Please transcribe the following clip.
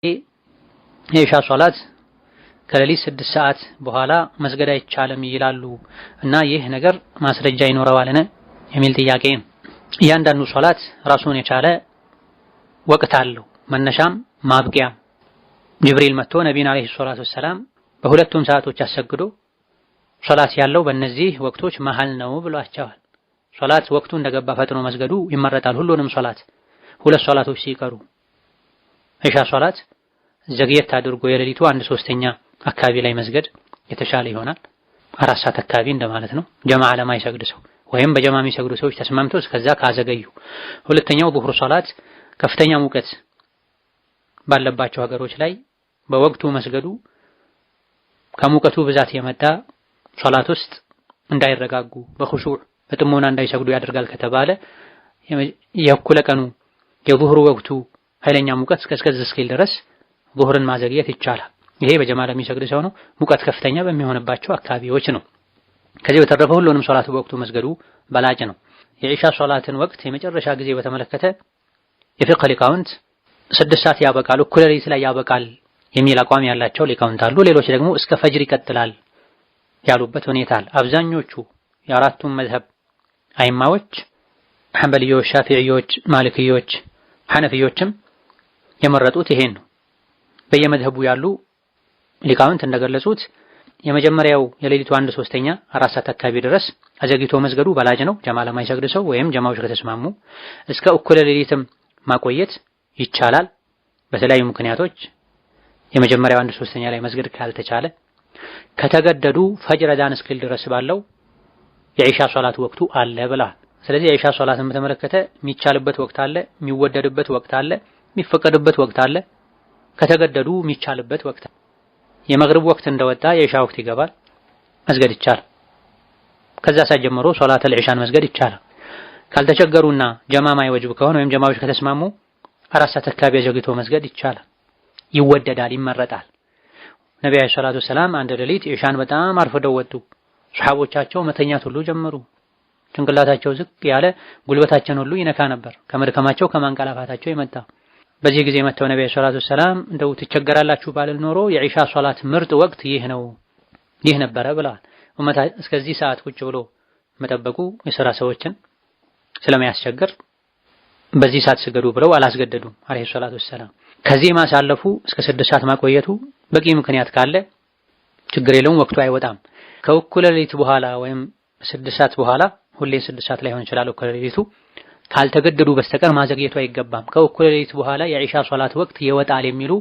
የኢሻ ሶላት ከሌሊት 6 ሰዓት በኋላ መስገድ አይቻልም ይላሉ እና ይህ ነገር ማስረጃ ይኖረዋልን የሚል ጥያቄ ነው። እያንዳንዱ ሶላት ራሱን የቻለ ወቅት አለው፣ መነሻም ማብቂያም። ጅብሪል መጥቶ ነቢዩን አለይሂ ሰላቱ ወሰላም በሁለቱም ሰዓቶች አሰግዶ ሶላት ያለው በእነዚህ ወቅቶች መሃል ነው ብሏቸዋል። ሶላት ወቅቱ እንደገባ ፈጥኖ መስገዱ ይመረጣል። ሁሉንም ሶላት ሁለት ሶላቶች ሲቀሩ ኢሻ ሶላት ዘግየት አድርጎ የሌሊቱ 1/3ኛ አካባቢ ላይ መስገድ የተሻለ ይሆናል። 4 ሰዓት አካባቢ እንደማለት ነው። ጀማዓ ለማይሰግድ ሰው ወይም በጀማዓ የሚሰግዱ ሰዎች ተስማምተው እስከዛ ካዘገዩ። ሁለተኛው ዙህር ሶላት ከፍተኛ ሙቀት ባለባቸው ሀገሮች ላይ በወቅቱ መስገዱ ከሙቀቱ ብዛት የመጣ ሶላት ውስጥ እንዳይረጋጉ በኹሹዕ በጥሞና እንዳይሰግዱ ያደርጋል ከተባለ የእኩለ ቀኑ የዙህሩ ወቅቱ ኃይለኛ ሙቀት እስከዚህ እስኪል ድረስ ዙህርን ማዘግየት ይቻላል። ይሄ በጀማዓ ለሚሰግድ ሰው ነው። ሙቀት ከፍተኛ በሚሆንባቸው አካባቢዎች ነው። ከዚህ በተረፈ ሁሉንም ሶላት በወቅቱ መስገዱ በላጭ ነው። የኢሻ ሶላትን ወቅት የመጨረሻ ጊዜ በተመለከተ የፊቅህ ሊቃውንት 6 ሰዓት ያበቃል፣ እኩለ ሌሊት ላይ ያበቃል የሚል አቋም ያላቸው ሊቃውንት አሉ። ሌሎች ደግሞ እስከ ፈጅር ይቀጥላል ያሉበት ሁኔታ አለ። አብዛኞቹ የአራቱም መዝሀብ አይማዎች ሐንበሊዮች፣ ሻፊዒዮች፣ ማሊክዮች፣ ሐነፊዮችም የመረጡት ይሄን ነው። በየመዝሀቡ ያሉ ሊቃውንት እንደገለጹት የመጀመሪያው የሌሊቱ 1/3ኛ 4 ሰዓት አካባቢ ድረስ አዘግይቶ መስገዱ በላጭ ነው። ጀማዓ ለማይሰግድ ሰው ወይም ጀማዓዎች ከተስማሙ እስከ እኩለ ሌሊትም ማቆየት ይቻላል። በተለያዩ ምክንያቶች የመጀመሪያው 1/3ኛ ላይ መስገድ ካልተቻለ ከተገደዱ ፈጅር አዛን እስኪል ድረስ ባለው የኢሻ ሶላት ወቅቱ አለ ብለዋል። ስለዚህ የኢሻ ሶላትን በተመለከተ የሚቻልበት ወቅት አለ፣ የሚወደድበት ወቅት አለ፣ የሚፈቀድበት ወቅት አለ። ከተገደዱ የሚቻልበት ወቅት የመግሪብ ወቅት እንደወጣ የኢሻ ወቅት ይገባል፣ መስገድ ይቻላል። ከዛ ሰዓት ጀምሮ ሶላተል ኢሻን መስገድ ይቻላል። ካልተቸገሩና ጀማዓ ማይወጅብ ከሆነ ወይም ጀማዓዎች ከተስማሙ 4 ሰዓት አካባቢ አዘግይቶ መስገድ ይቻላል፣ ይወደዳል፣ ይመረጣል። ነብዩ አለይሂ ሰላቱ ሰላም አንድ ሌሊት ኢሻን በጣም አርፍደው ወጡ። ሱሐቦቻቸው መተኛት ሁሉ ጀመሩ። ጭንቅላታቸው ዝቅ ያለ ጉልበታቸውን ሁሉ ይነካ ነበር ከመድከማቸው ከማንቀላፋታቸው የመጣ። በዚህ ጊዜ መተው ነብዩ አለይሂ ሰላቱ ሰላም እንደው ትቸገራላችሁ ባልል ኖሮ የኢሻ ሶላት ምርጥ ወቅት ይህ ነበረ ብለዋል። ኡመታ እስከዚህ ሰዓት ቁጭ ብሎ መጠበቁ የሥራ ሰዎችን ስለማያስቸግር በዚህ ሰዓት ስገዱ ብለው አላስገደዱም አለይሂ ሰላቱ ሰላም። ከዚህ ማሳለፉ እስከ 6 ሰዓት ማቆየቱ በቂ ምክንያት ካለ ችግር የለውም፣ ወቅቱ አይወጣም። ከእኩለ ሌሊት በኋላ ወይም 6 ሰዓት በኋላ ሁሌ 6 ሰዓት ላይ ሆን ይችላል እኩለ ሌሊቱ ካልተገደዱ በስተቀር ማዘግየቱ አይገባም። ከእኩለ ሌሊት በኋላ የኢሻ ሶላት ወቅት ይወጣል የሚሉ